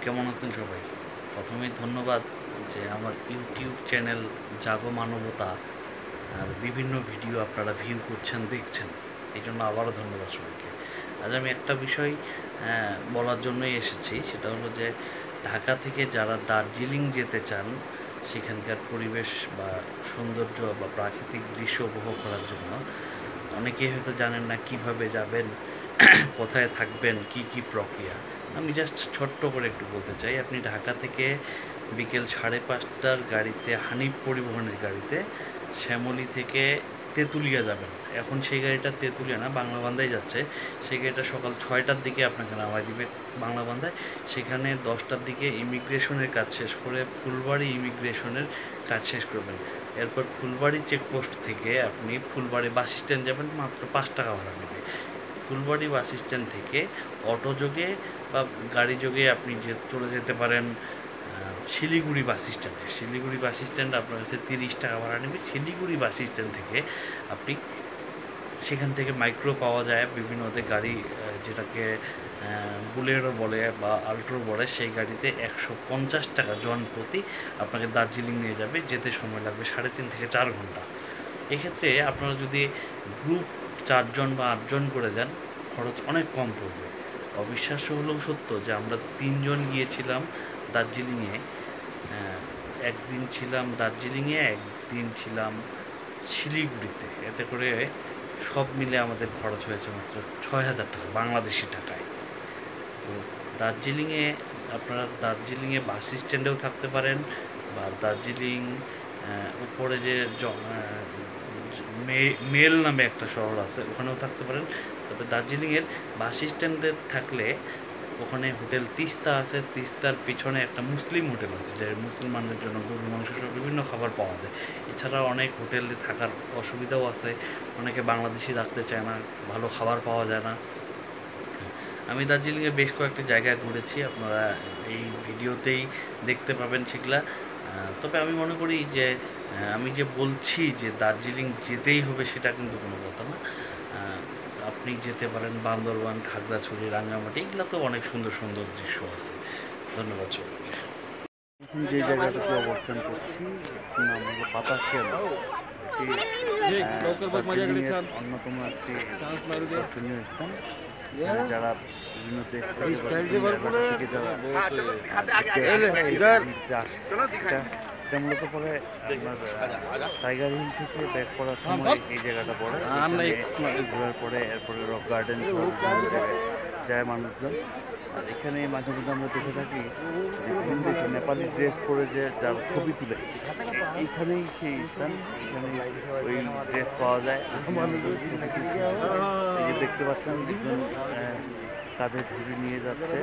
কেমন আছেন সবাই? প্রথমেই ধন্যবাদ যে আমার ইউটিউব চ্যানেল জাগো মানবতা আর বিভিন্ন ভিডিও আপনারা ভিউ করছেন, দেখছেন। এই জন্য আবারও ধন্যবাদ সবাইকে। আজ আমি একটা বিষয় বলার জন্যই এসেছি, সেটা হলো যে ঢাকা থেকে যারা দার্জিলিং যেতে চান, সেখানকার পরিবেশ বা সৌন্দর্য বা প্রাকৃতিক দৃশ্য উপভোগ করার জন্য অনেকেই হয়তো জানেন না কিভাবে যাবেন, কোথায় থাকবেন, কি কি প্রক্রিয়া। আমি জাস্ট ছোট্ট করে একটু বলতে চাই। আপনি ঢাকা থেকে বিকেল 5:30টার গাড়িতে, হানিফ পরিবহনের গাড়িতে শ্যামলী থেকে তেঁতুলিয়া যাবেন। এখন সেই গাড়িটা তেঁতুলিয়া না, বাংলাবান্ধায় যাচ্ছে। সেই গাড়িটা সকাল 6টার দিকে আপনাকে নামায় দিবে বাংলাবান্ধায়। সেখানে 10টার দিকে ইমিগ্রেশনের কাজ শেষ করে ফুলবাড়ি ইমিগ্রেশনের কাজ শেষ করবেন। এরপর ফুলবাড়ি চেকপোস্ট থেকে আপনি ফুলবাড়ি বাস স্ট্যান্ড যাবেন, মাত্র 5 টাকা ভাড়া নেবে। ফুলবাড়ি বাস স্ট্যান্ড থেকে অটো যোগে বা গাড়ি যোগে আপনি চলে যেতে পারেন শিলিগুড়ি বাস স্ট্যান্ডে। শিলিগুড়ি বাস স্ট্যান্ড আপনার কাছে 30 টাকা ভাড়া নেবে। শিলিগুড়ি বাস স্ট্যান্ড থেকে আপনি সেখান থেকে মাইক্রো পাওয়া যায়, বিভিন্ন ওদের গাড়ি, যেটাকে বুলেরো বলে বা আল্ট্রো বলে, সেই গাড়িতে 150 টাকা জন প্রতি আপনাকে দার্জিলিং নিয়ে যাবে। যেতে সময় লাগবে 3.5 থেকে 4 ঘন্টা। এক্ষেত্রে আপনারা যদি গ্রুপ 4 জন বা 8 জন করে দেন, খরচ অনেক কম পড়বে। অবিশ্বাস্য হলেও সত্য যে আমরা 3 জন গিয়েছিলাম দার্জিলিংয়ে। একদিন ছিলাম দার্জিলিংয়ে, একদিন ছিলাম শিলিগুড়িতে। এতে করে সব মিলে আমাদের খরচ হয়েছে মাত্র 6,000 টাকা বাংলাদেশি টাকায়। তো দার্জিলিংয়ে আপনারা দার্জিলিংয়ে বাস স্ট্যান্ডেও থাকতে পারেন, বা দার্জিলিং উপরে যে মেল নামে একটা শহর আছে, ওখানেও থাকতে পারেন। তবে দার্জিলিংয়ের বাস স্ট্যান্ডে থাকলে ওখানে হোটেল তিস্তা আছে। তিস্তার পিছনে একটা মুসলিম হোটেল আছে, যে মুসলমানদের জন্য গরুর মাংস সহ বিভিন্ন খাবার পাওয়া যায়। এছাড়াও অনেক হোটেলে থাকার অসুবিধাও আছে, অনেকে বাংলাদেশি রাখতে চায় না, ভালো খাবার পাওয়া যায় না। আমি দার্জিলিংয়ে বেশ কয়েকটি জায়গায় ঘুরেছি, আপনারা এই ভিডিওতেই দেখতে পাবেন সেগুলা। তবে আমি মনে করি যে আমি যে বলছি যে দার্জিলিং যেতেই হবে, সেটা কিন্তু কোনো কথা না। আপনি যেতে পারেন বান্দরবান, খাগড়াছড়ি, রাঙ্গামাটি, এগুলো তো অনেক সুন্দর সুন্দর দৃশ্য আছে। ধন্যবাদ সবাইকে। এখন যে জায়গাটাতে অবস্থান করছি নাম হলো বাতাসিয়া নদী। অন্যতম একটি দর্শনীয় স্থান। যারা বিভিন্ন দেশ থেকে এটা মূলত পরে আপনার টাইগার হিল থেকে ব্যাক করার সময় এই জায়গাটা পড়ে। ঘোরার পরে এরপরে রক গার্ডেন যায় মানুষজন। আর এখানে মাঝে মধ্যে আমরা দেখে থাকি বিভিন্ন দেশে নেপালি ড্রেস পরে যে যারা ছবি তুলে, এইখানেই সেই স্থান। এখানে ওই ড্রেস পাওয়া যায়। এই যে দেখতে পাচ্ছেন একজন কাঁধে ঝুড়ি নিয়ে যাচ্ছে,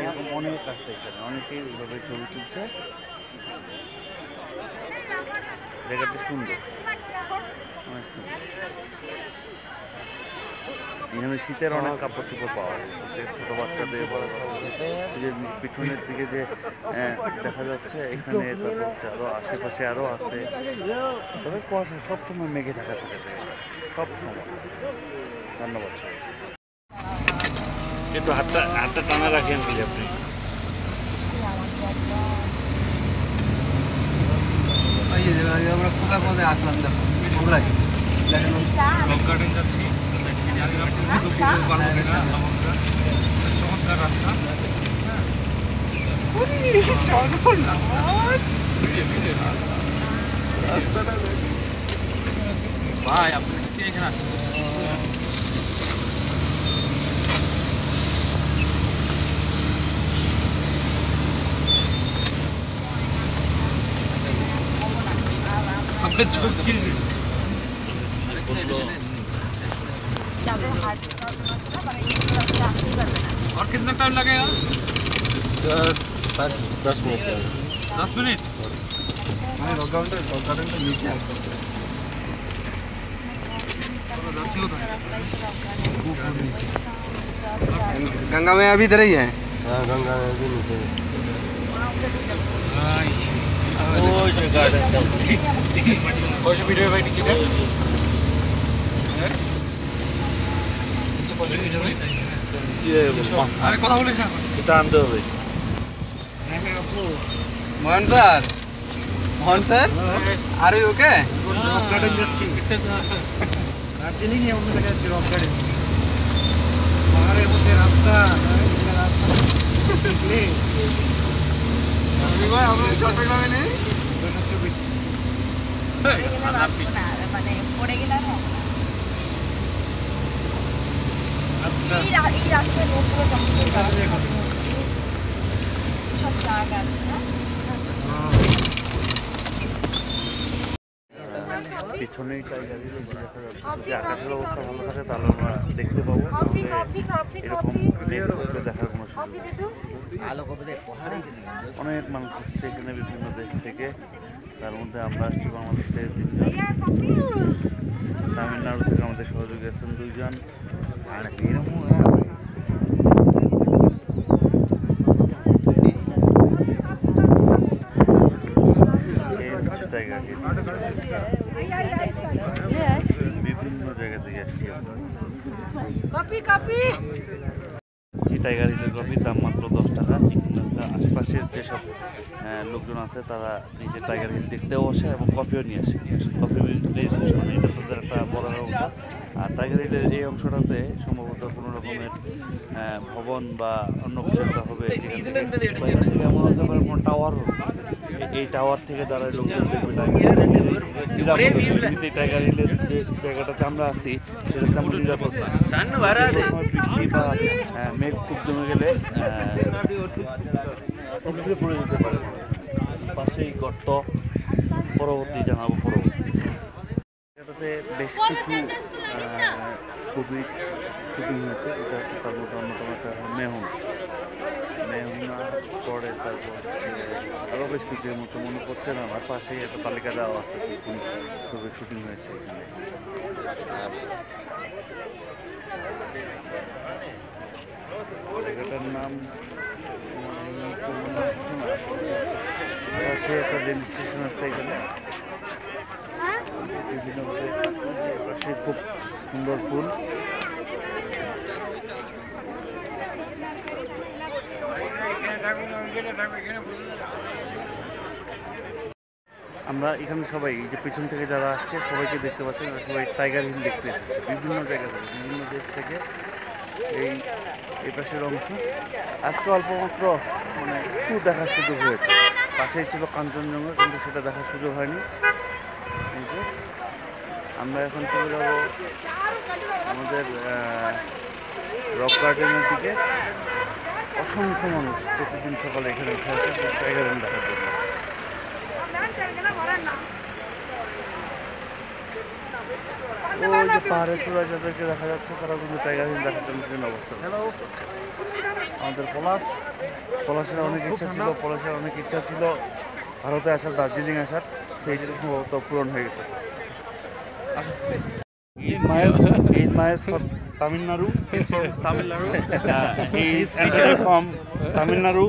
এরকম অনেক আছে এখানে, অনেকেই ওইভাবে ছবি তুলছে। জায়গাটা সুন্দর, অনেক সুন্দর। এখানে শীতের অনেক কাপড় চোপড় পাওয়া যায়, ছোটো বাচ্চাদের, যে পিছনের দিকে যে দেখা যাচ্ছে এখানে, তারপর আরও আশেপাশে আরও আছে। তবে কুয়াশা সবসময় মেঘে ঢাকা থাকে সব সময়। ধন্যবাদ। একটু হাতটা টানা রাখেন বলি আপনি। আমরা কোথায় কোথায় আসলাম, দেখো রক গার্ডেন যাচ্ছি, চমৎকার রাস্তা। ভাই আপনি এখানে আসেন। और कितना टाइम लगेगा? 10 मिनट। 10 मिनट। रॉक गार्डन तो नीचे है। गंगा में अभी इधर ही है। हाँ, गंगा में भी नीचे। कौन वीडियो भाई नीचे का? আমি কথা বলিস না এটা আনতে হবে Mohan sir are you okay rock garden যাচ্ছি দার্জিলিং এ অন্য জায়গায় যাচ্ছি রক গার্ডেন পাহাড়ের মধ্যে রাস্তা আমরা চট্টগ্রামে নেই মানে পড়ে গেলে আর হবে না। আচ্ছা এই রাস্তায় লোকগুলো কমপ্লিট করা সব জায়গা আছে না পিছনেই টাইগার হিল দেখা যাচ্ছে যদি আকাশের অবস্থা ভালো থাকে তাহলে আমরা দেখতে পাবো এরকম দেখার কোনো সুযোগ অনেক মানুষ আসছে এখানে বিভিন্ন দেশ থেকে তার মধ্যে আমরা আসছি বাংলাদেশ থেকে 3 জন তামিলনাড়ু থেকে আমাদের সহযোগী আছেন 2 জন আর এরকম টাইগার হিল বিভিন্ন জায়গা থেকে আসছি টাইগার হিলের কফির দাম মাত্র 10 টাকা। আশপাশের যেসব লোকজন আছে তারা নিজের টাইগার হিল দেখতেও আসে এবং কফিও নিয়ে আসে কফি এটা তাদের একটা বড় ব্যবস্থা। আর টাইগার হিলের এই অংশটাতে সম্ভবত কোনো রকমের ভবন বা অন্য কিছু একটা হবে এমন হতে পারে কোনো টাওয়ার এই টাওয়ার থেকে যারা লোকজন দেখবে টাইগার হিলের যে জায়গাটাতে আমরা আছি সেটা তেমন নিরাপদ না। বৃষ্টি বা মেঘ খুব জমে গেলে পড়ে যেতে পারে পাশেই গর্ত পরবর্তী জানাবো পরবর্তী এটাতে বেশ কিছু ছবির শুটিং হয়েছে এটা হচ্ছে তার মধ্যে অন্যতম একটা মেহুনা পরে তারপর আরও বেশ কিছুর মতো মনে পড়ছে না আমার পাশেই একটা তালিকা দেওয়া আছে কোন ছবির শুটিং হয়েছে এখানে। জায়গাটার নাম পাশে একটা রেল স্টেশন আছে এখানে বিভিন্ন পাশে খুব সুন্দর ফুল আমরা এখানে সবাই এই যে পিছন থেকে যারা আসছে সবাইকে দেখতে পাচ্ছেন সবাই টাইগার হিল দেখতে এসেছে বিভিন্ন জায়গা থেকে বিভিন্ন দেশ থেকে এই পাশের অংশ আজকে অল্প মাত্র মানে একটু দেখার সুযোগ হয়েছে পাশেই ছিল কাঞ্চনজঙ্ঘা কিন্তু সেটা দেখার সুযোগ হয়নি। কিন্তু আমরা এখন চলে যাব আমাদের রক গার্ডেনের দিকে। অসংখ্য মানুষ প্রতিদিন সকালে এখানে উঠে আসে টাইগার হিল দেখার জন্য। ওই যে পাহাড়ের চূড়ায় যাদেরকে দেখা যাচ্ছে তারা কিন্তু টাইগার হিল দেখার জন্য বিভিন্ন অবস্থা। আমাদের পলাশের অনেক ইচ্ছা ছিল ভারতে আসার দার্জিলিং আসার সেই ইচ্ছা সম্ভবত পূরণ হয়ে গেছে। He's Mahesh from Tamil Nadu. He's from Tamil Nadu. He's teacher from Tamil Nadu.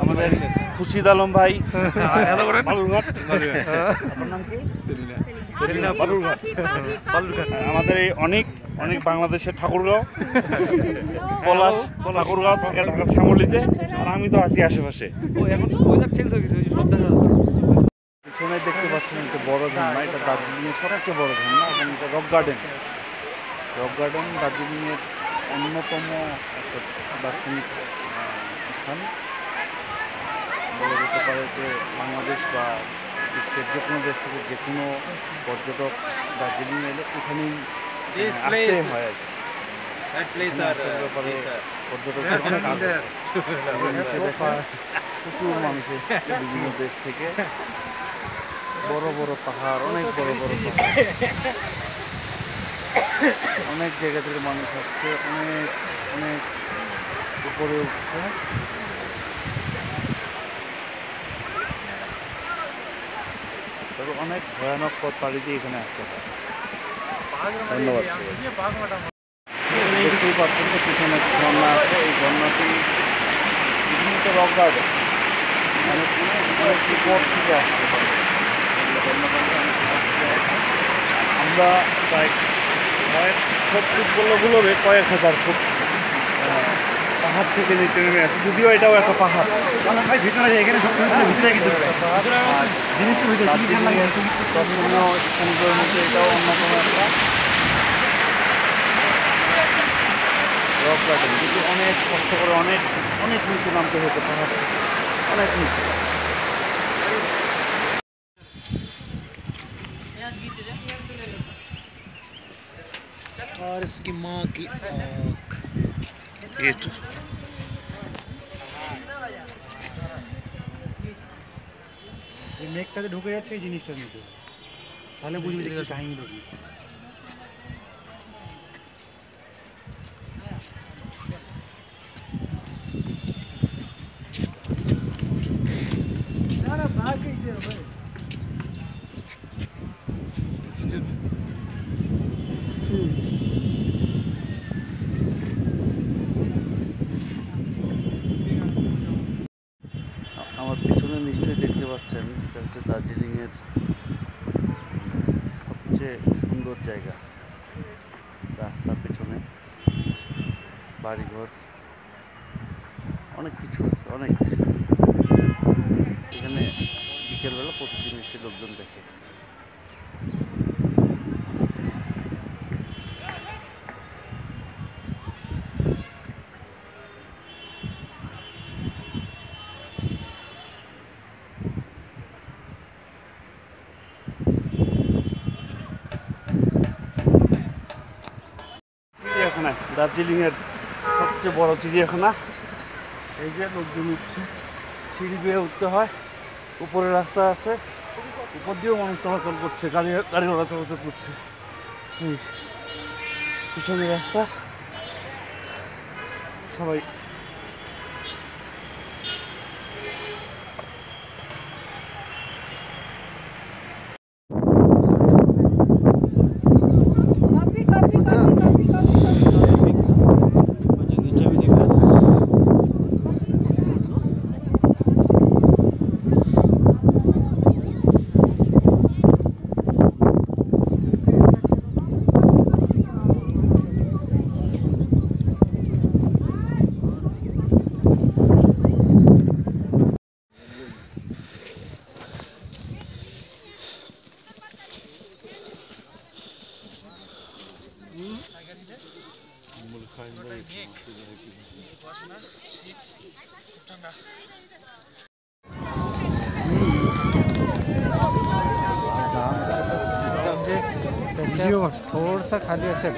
আমাদের খুশিদ আলম ভাই বালুরঘাট। আপনার নাম কি? সেলিনা বালুরঘাট। আমাদের এই অনেক বাংলাদেশের ঠাকুরগাঁও পলাশ ঠাকুরগাঁও থাকে ঢাকার শ্যামলীতে আর আমি তো আছি আশেপাশে। এখন ওয়েদার চেঞ্জ হয়ে গেছে সব দেখা যাচ্ছে। পিছনে দেখতে পাচ্ছেন একটা বড় ঝর্ণা এটা দার্জিলিংয়ের সবচেয়ে বড় ঝর্ণা এবং এটা রক গার্ডেন দার্জিলিংয়ের অন্যতম একটা দার্শনিক স্থান বলা যেতে পারে যে বাংলাদেশ বা বিশ্বের যে কোনো দেশ থেকে যে কোনো পর্যটক দার্জিলিং এলে এখানেই আসতে হয় আর প্রচুর মানুষ এসেছে বিভিন্ন দেশ থেকে বড় বড় পাহাড় অনেক বড় পাহাড় অনেক জায়গা থেকে মানুষ আসছে অনেক উপরে উঠছে। তবে অনেক ভয়ানক পথ পাড়ি দিয়ে এখানে আসতে হয়। ধন্যবাদ। দেখতেই পাচ্ছেন যে পিছনে ঝর্ণা আছে এই ঝর্ণাটি বিভিন্ন রক গার্ডেন অনেক উপর থেকে আসতে পারে। আমরা প্রায় সব ফুট বললে ভুল হবে, কয়েক হাজার ফুট পাহাড় থেকে নিচে নেমে আসে, যদিও এটাও একটা পাহাড়। ভাই ভিতরে এখানে সবসময় ভিতরে কিন্তু আর জিনিস তো ভিতরে দার্জিলিংয়ের দর্শনীয় স্থানগুলোর মধ্যে এটাও অন্যতম একটা রক গার্ডেন, কিন্তু অনেক কষ্ট করে অনেক অনেক নিচে নামতে হতো, পাহাড় অনেক নিচে। और इसकी माँ की आँख এই মেঘটাতে ঢুকে যাচ্ছে এই জিনিসটার মধ্যে, তাহলে বুঝবি যে কি কাহিনী দেখি। আমার পিছনে নিশ্চয়ই দেখতে পাচ্ছেন, এটা হচ্ছে দার্জিলিংয়ের সবচেয়ে সুন্দর জায়গা। রাস্তার পেছনে বাড়িঘর অনেক কিছু আছে, অনেক। এখানে বিকেলবেলা প্রতিদিন এসে লোকজন দেখে। চিড়িয়াখানা, দার্জিলিংয়ের সবচেয়ে বড় চিড়িয়াখানা। এই যে লোকজন উঠছে, সিঁড়ি বেয়ে উঠতে হয়, উপরে রাস্তা আছে, উপর দিয়েও মানুষ চলাচল করছে, গাড়ি ঘোড়া চলাচল করছে। এই পিছনে রাস্তা, সবাই व्हिडिओ थोडासा खाली असेल